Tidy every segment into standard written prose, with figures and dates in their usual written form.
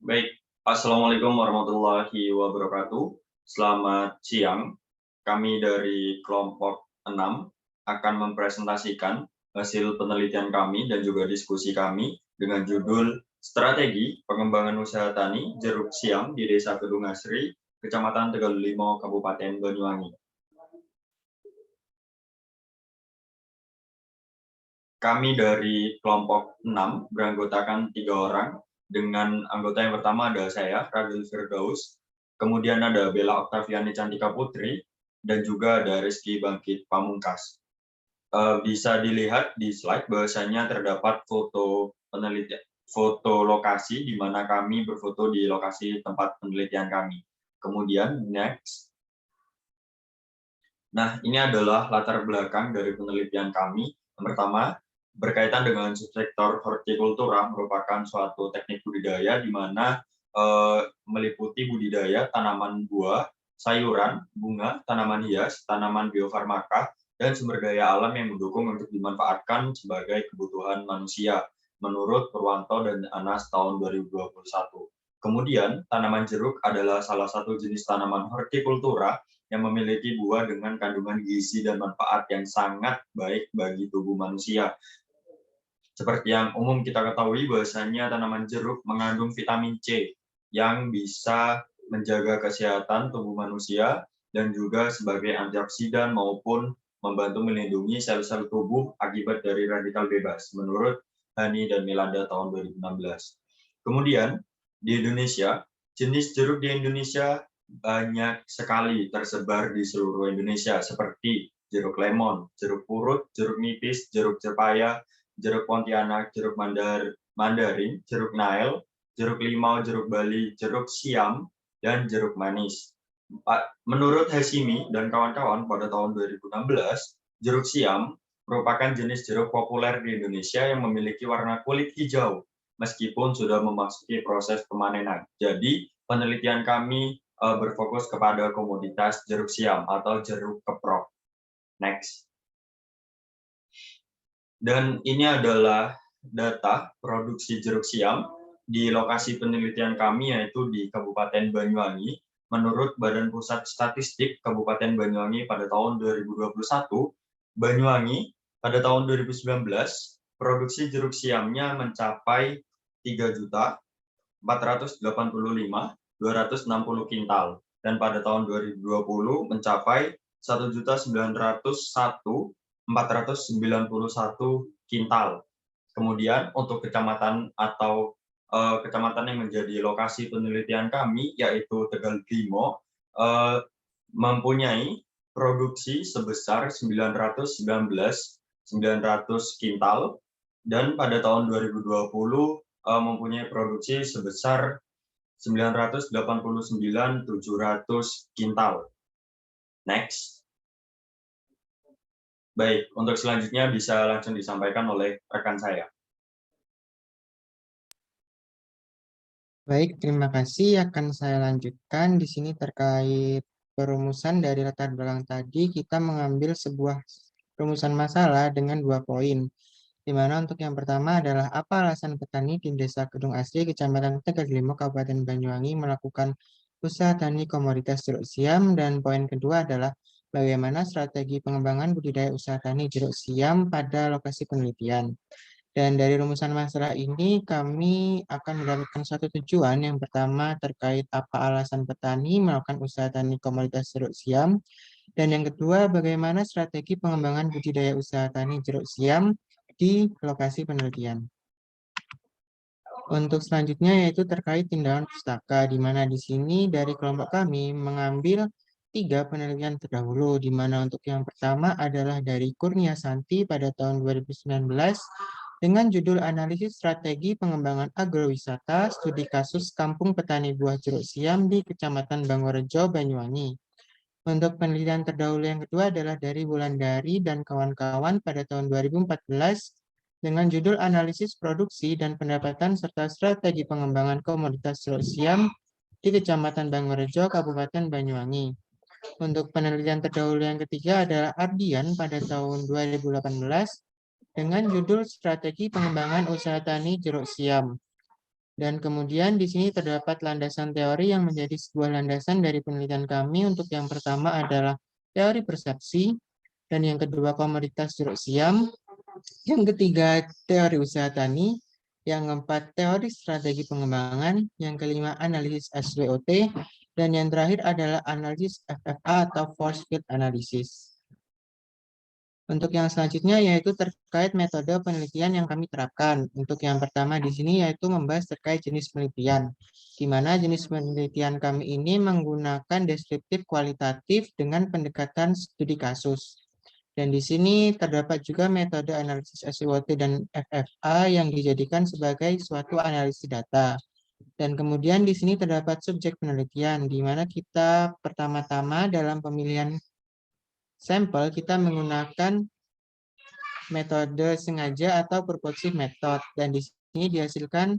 Baik, Assalamualaikum warahmatullahi wabarakatuh. Selamat siang. Kami dari kelompok 6 akan mempresentasikan hasil penelitian kami dan juga diskusi kami dengan judul Strategi Pengembangan Usaha Tani Jeruk Siam di Desa Kedung Asri, Kecamatan Tegalulimo, Kabupaten Banyuwangi. Kami dari kelompok 6 beranggotakan 3 orang. Dengan anggota yang pertama ada saya, Ragil Firdaus, kemudian ada Bella Oktaviani Cantika Putri, dan juga ada Rizky Bangkit Pamungkas. Bisa dilihat di slide bahwasanya terdapat foto penelitian, foto lokasi di mana kami berfoto di lokasi tempat penelitian kami. Kemudian next. Nah, ini adalah latar belakang dari penelitian kami. Yang pertama, berkaitan dengan subsektor hortikultura merupakan suatu teknik budidaya di mana meliputi budidaya tanaman buah, sayuran, bunga, tanaman hias, tanaman biofarmaka, dan sumber daya alam yang mendukung untuk dimanfaatkan sebagai kebutuhan manusia, menurut Purwanto dan Anas tahun 2021. Kemudian, tanaman jeruk adalah salah satu jenis tanaman hortikultura yang memiliki buah dengan kandungan gizi dan manfaat yang sangat baik bagi tubuh manusia. Seperti yang umum kita ketahui bahwasanya tanaman jeruk mengandung vitamin C yang bisa menjaga kesehatan tubuh manusia dan juga sebagai antioksidan maupun membantu melindungi sel-sel tubuh akibat dari radikal bebas menurut Hani dan Milanda tahun 2016. Kemudian di Indonesia, jenis jeruk di Indonesia banyak sekali tersebar di seluruh Indonesia seperti jeruk lemon, jeruk purut, jeruk nipis, jeruk pepaya, jeruk Pontianak, jeruk Mandarin, jeruk Nile, jeruk limau, jeruk Bali, jeruk siam, dan jeruk manis. Menurut Hashimi dan kawan-kawan pada tahun 2016, jeruk siam merupakan jenis jeruk populer di Indonesia yang memiliki warna kulit hijau, meskipun sudah memasuki proses pemanenan. Jadi, penelitian kami berfokus kepada komoditas jeruk siam atau jeruk keprok. Next. Dan ini adalah data produksi jeruk siam di lokasi penelitian kami, yaitu di Kabupaten Banyuwangi. Menurut Badan Pusat Statistik Kabupaten Banyuwangi pada tahun 2021, Banyuwangi pada tahun 2019, produksi jeruk siamnya mencapai 3.485.260 kintal. Dan pada tahun 2020 mencapai 1.901.491 kintal. Kemudian untuk kecamatan atau kecamatan yang menjadi lokasi penelitian kami, yaitu Tegalulimo, mempunyai produksi sebesar 919.900 kintal, dan pada tahun 2020 mempunyai produksi sebesar 989.700 kintal. Next. Baik, untuk selanjutnya bisa langsung disampaikan oleh rekan saya. Baik, terima kasih. Akan saya lanjutkan di sini terkait perumusan dari latar belakang tadi. Kita mengambil sebuah rumusan masalah dengan 2 poin. Di mana untuk yang pertama adalah apa alasan petani di Desa Kedung Asri, Kecamatan Tegalulimo, Kabupaten Banyuwangi melakukan usaha tani komoditas jeruk siam, dan poin kedua adalah bagaimana strategi pengembangan budidaya usaha tani jeruk siam pada lokasi penelitian. Dan dari rumusan masalah ini kami akan mendapatkan satu tujuan. Yang pertama terkait apa alasan petani melakukan usaha tani komoditas jeruk siam. Dan yang kedua bagaimana strategi pengembangan budidaya usaha tani jeruk siam di lokasi penelitian. Untuk selanjutnya yaitu terkait tindakan pustaka, di mana di sini dari kelompok kami mengambil 3 penelitian terdahulu, di mana untuk yang pertama adalah dari Kurnia Santi pada tahun 2019 dengan judul Analisis Strategi Pengembangan Agrowisata Studi Kasus Kampung Petani Buah Jeruk Siam di Kecamatan Bangorejo, Banyuwangi. Untuk penelitian terdahulu yang kedua adalah dari Wulandari dan kawan-kawan pada tahun 2014 dengan judul Analisis Produksi dan Pendapatan serta Strategi Pengembangan Komoditas Jeruk Siam di Kecamatan Bangorejo, Kabupaten Banyuwangi. Untuk penelitian terdahulu yang ketiga adalah Ardian pada tahun 2018 dengan judul Strategi Pengembangan Usaha Tani Jeruk Siam. Dan kemudian di sini terdapat landasan teori yang menjadi sebuah landasan dari penelitian kami. Untuk yang pertama adalah teori persepsi, dan yang kedua komoditas jeruk siam, yang ketiga teori usaha tani, yang keempat teori strategi pengembangan, yang kelima analisis SWOT, dan yang terakhir adalah analisis FFA atau Force Field Analysis. Untuk yang selanjutnya yaitu terkait metode penelitian yang kami terapkan. Untuk yang pertama di sini yaitu membahas terkait jenis penelitian, di mana jenis penelitian kami ini menggunakan deskriptif kualitatif dengan pendekatan studi kasus. Dan di sini terdapat juga metode analisis SWOT dan FFA yang dijadikan sebagai suatu analisis data. Dan kemudian di sini terdapat subjek penelitian, di mana kita pertama-tama dalam pemilihan sampel kita menggunakan metode sengaja atau purposive method, dan di sini dihasilkan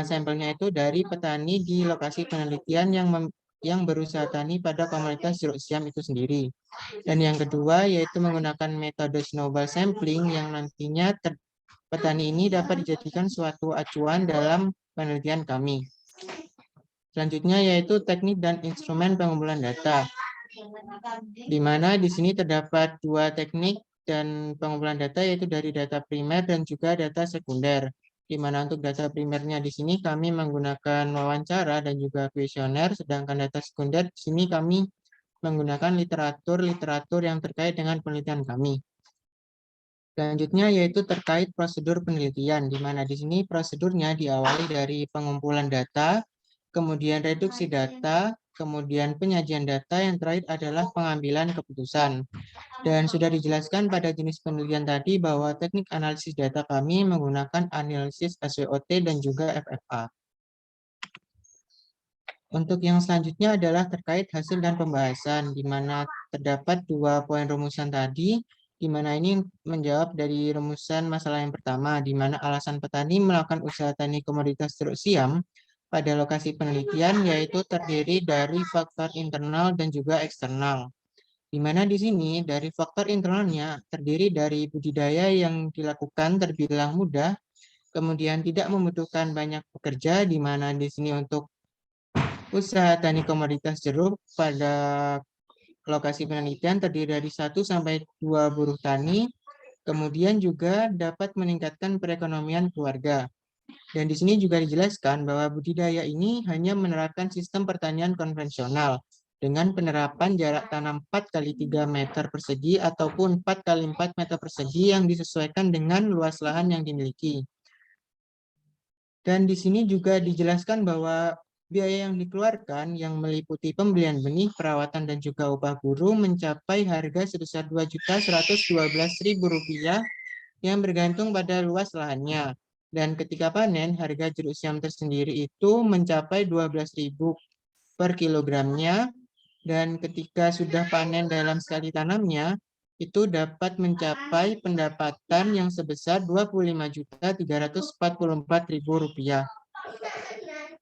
sampelnya itu dari petani di lokasi penelitian yang berusaha tani pada komunitas jeruk siam itu sendiri. Dan yang kedua yaitu menggunakan metode snowball sampling yang nantinya petani ini dapat dijadikan suatu acuan dalam penelitian kami. Selanjutnya yaitu teknik dan instrumen pengumpulan data, di mana di sini terdapat dua teknik dan pengumpulan data yaitu dari data primer dan juga data sekunder. Di mana untuk data primernya di sini kami menggunakan wawancara dan juga kuesioner, sedangkan data sekunder di sini kami menggunakan literatur yang terkait dengan penelitian kami. Selanjutnya yaitu terkait prosedur penelitian, di mana di sini prosedurnya diawali dari pengumpulan data, kemudian reduksi data, kemudian penyajian data, yang terakhir adalah pengambilan keputusan. Dan sudah dijelaskan pada jenis penelitian tadi bahwa teknik analisis data kami menggunakan analisis SWOT dan juga FFA. Untuk yang selanjutnya adalah terkait hasil dan pembahasan, di mana terdapat dua poin rumusan tadi, di mana ini menjawab dari rumusan masalah yang pertama, di mana alasan petani melakukan usaha tani komoditas jeruk siam pada lokasi penelitian yaitu terdiri dari faktor internal dan juga eksternal. Di mana di sini dari faktor internalnya terdiri dari budidaya yang dilakukan terbilang mudah, kemudian tidak membutuhkan banyak pekerja, di mana di sini untuk usaha tani komoditas jeruk pada lokasi penelitian terdiri dari 1 sampai 2 buruh tani, kemudian juga dapat meningkatkan perekonomian keluarga. Dan di sini juga dijelaskan bahwa budidaya ini hanya menerapkan sistem pertanian konvensional dengan penerapan jarak tanam 4 kali 3 meter persegi ataupun 4 kali 4 meter persegi yang disesuaikan dengan luas lahan yang dimiliki. Dan di sini juga dijelaskan bahwa biaya yang dikeluarkan yang meliputi pembelian benih, perawatan, dan juga upah buruh mencapai harga sebesar Rp2.112.000 yang bergantung pada luas lahannya. Dan ketika panen, harga jeruk siam tersendiri itu mencapai 12.000 per kilogramnya. Dan ketika sudah panen dalam sekali tanamnya, itu dapat mencapai pendapatan yang sebesar Rp25.344.000.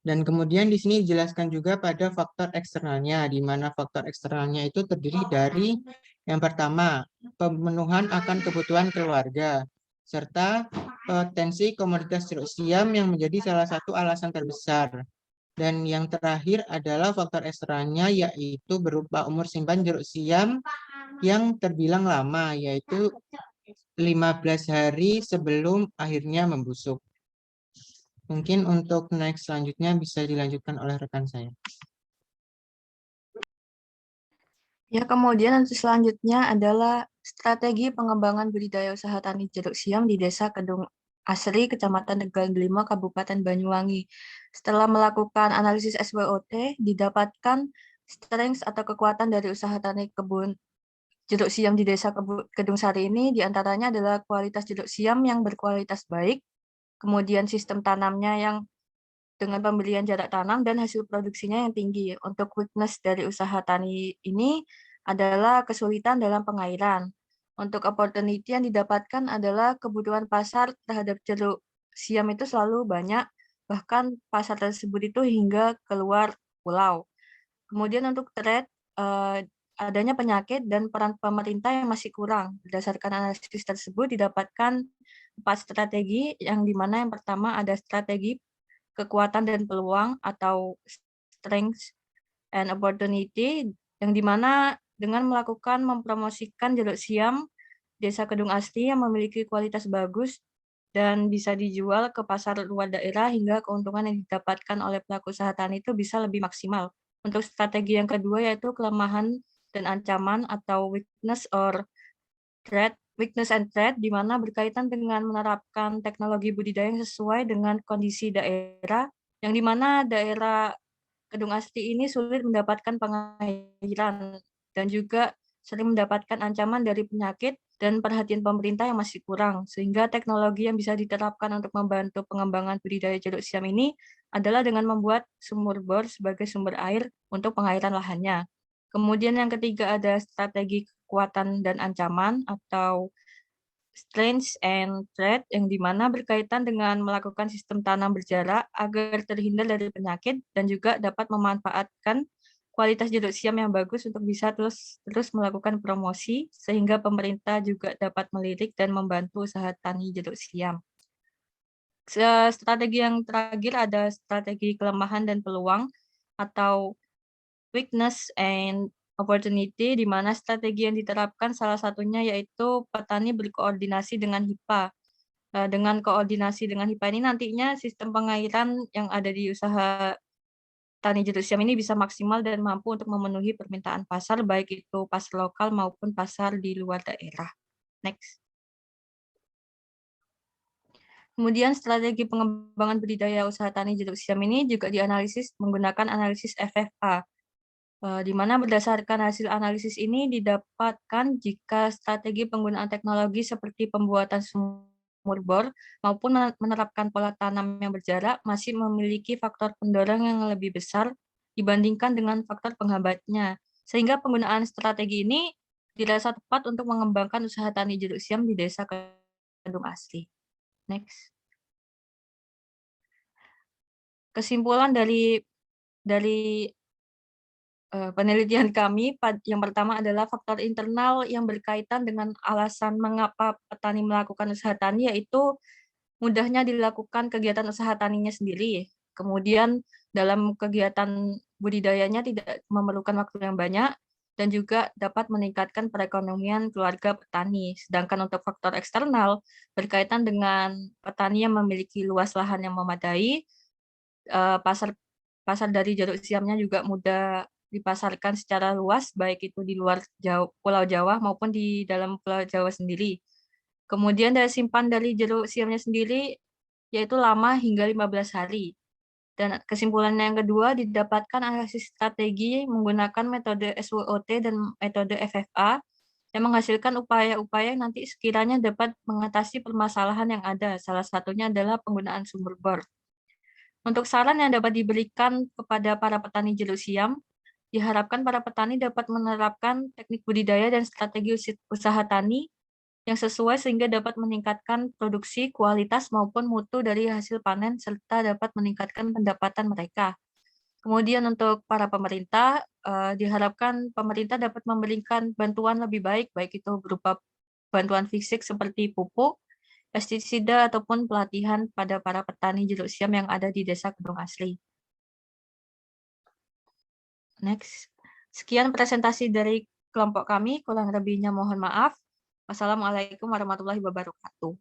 Dan kemudian di sini dijelaskan juga pada faktor eksternalnya, di mana faktor eksternalnya itu terdiri dari yang pertama, pemenuhan akan kebutuhan keluarga, serta potensi komoditas jeruk siam yang menjadi salah satu alasan terbesar. Dan yang terakhir adalah faktor eksternalnya, yaitu berupa umur simpan jeruk siam yang terbilang lama, yaitu 15 hari sebelum akhirnya membusuk. Mungkin untuk next selanjutnya bisa dilanjutkan oleh rekan saya. Ya, kemudian untuk selanjutnya adalah strategi pengembangan budidaya usaha tani jeruk siam di Desa Kedung Asri, Kecamatan Tegal Delima, Kabupaten Banyuwangi. Setelah melakukan analisis SWOT, didapatkan strength atau kekuatan dari usaha tani kebun jeruk siam di Desa Kedung Sari ini diantaranya adalah kualitas jeruk siam yang berkualitas baik, kemudian sistem tanamnya yang dengan pembelian jarak tanam dan hasil produksinya yang tinggi. Untuk weakness dari usaha tani ini adalah kesulitan dalam pengairan. Untuk opportunity yang didapatkan adalah kebutuhan pasar terhadap jeruk siam itu selalu banyak, bahkan pasar tersebut itu hingga keluar pulau. Kemudian untuk threat, adanya penyakit dan peran pemerintah yang masih kurang. Berdasarkan analisis tersebut didapatkan 4 strategi, yang dimana yang pertama ada strategi kekuatan dan peluang atau strengths and opportunity, yang dimana dengan melakukan mempromosikan jeruk siam Desa Kedung Asri yang memiliki kualitas bagus dan bisa dijual ke pasar luar daerah hingga keuntungan yang didapatkan oleh pelaku usaha tani itu bisa lebih maksimal. Untuk strategi yang kedua yaitu kelemahan dan ancaman atau weakness and threat, di mana berkaitan dengan menerapkan teknologi budidaya yang sesuai dengan kondisi daerah, yang di mana daerah Kedung Asri ini sulit mendapatkan pengairan dan juga sering mendapatkan ancaman dari penyakit dan perhatian pemerintah yang masih kurang, sehingga teknologi yang bisa diterapkan untuk membantu pengembangan budidaya jeruk siam ini adalah dengan membuat sumur bor sebagai sumber air untuk pengairan lahannya. Kemudian yang ketiga ada strategi kekuatan dan ancaman atau strengths and threat, yang dimana berkaitan dengan melakukan sistem tanam berjarak agar terhindar dari penyakit dan juga dapat memanfaatkan kualitas jeruk siam yang bagus untuk bisa terus melakukan promosi sehingga pemerintah juga dapat melirik dan membantu usaha tani jeruk siam. Strategi yang terakhir ada strategi kelemahan dan peluang atau weakness and opportunity, di mana strategi yang diterapkan salah satunya yaitu petani berkoordinasi dengan HIPA. Dengan koordinasi dengan HIPA ini nantinya sistem pengairan yang ada di usaha tani jeruk siam ini bisa maksimal dan mampu untuk memenuhi permintaan pasar, baik itu pasar lokal maupun pasar di luar daerah. Next. Kemudian strategi pengembangan budidaya usaha tani jeruk siam ini juga dianalisis menggunakan analisis FFA, di mana berdasarkan hasil analisis ini didapatkan jika strategi penggunaan teknologi seperti pembuatan sumur bor maupun menerapkan pola tanam yang berjarak masih memiliki faktor pendorong yang lebih besar dibandingkan dengan faktor penghambatnya, sehingga penggunaan strategi ini dirasa tepat untuk mengembangkan usaha tani jeruk siam di Desa Kedung Asri. Next. Kesimpulan dari penelitian kami, yang pertama adalah faktor internal yang berkaitan dengan alasan mengapa petani melakukan usaha tani, yaitu mudahnya dilakukan kegiatan usaha taninya sendiri. Kemudian dalam kegiatan budidayanya tidak memerlukan waktu yang banyak dan juga dapat meningkatkan perekonomian keluarga petani. Sedangkan untuk faktor eksternal berkaitan dengan petani yang memiliki luas lahan yang memadai, pasar dari jeruk siamnya juga mudah dipasarkan secara luas, baik itu di luar Pulau Jawa maupun di dalam Pulau Jawa sendiri. Kemudian daya simpan dari jeruk siamnya sendiri yaitu lama hingga 15 hari. Dan kesimpulan yang kedua didapatkan analisis strategi menggunakan metode SWOT dan metode FFA yang menghasilkan upaya-upaya yang nanti sekiranya dapat mengatasi permasalahan yang ada. Salah satunya adalah penggunaan sumur bor. Untuk saran yang dapat diberikan kepada para petani jeruk siam, diharapkan para petani dapat menerapkan teknik budidaya dan strategi usaha tani yang sesuai sehingga dapat meningkatkan produksi, kualitas, maupun mutu dari hasil panen, serta dapat meningkatkan pendapatan mereka. Kemudian untuk para pemerintah, diharapkan pemerintah dapat memberikan bantuan lebih baik itu berupa bantuan fisik seperti pupuk, pestisida, ataupun pelatihan pada para petani jeruk siam yang ada di Desa Kedung Asri. Next. Sekian presentasi dari kelompok kami, kurang lebihnya mohon maaf. Wassalamualaikum warahmatullahi wabarakatuh.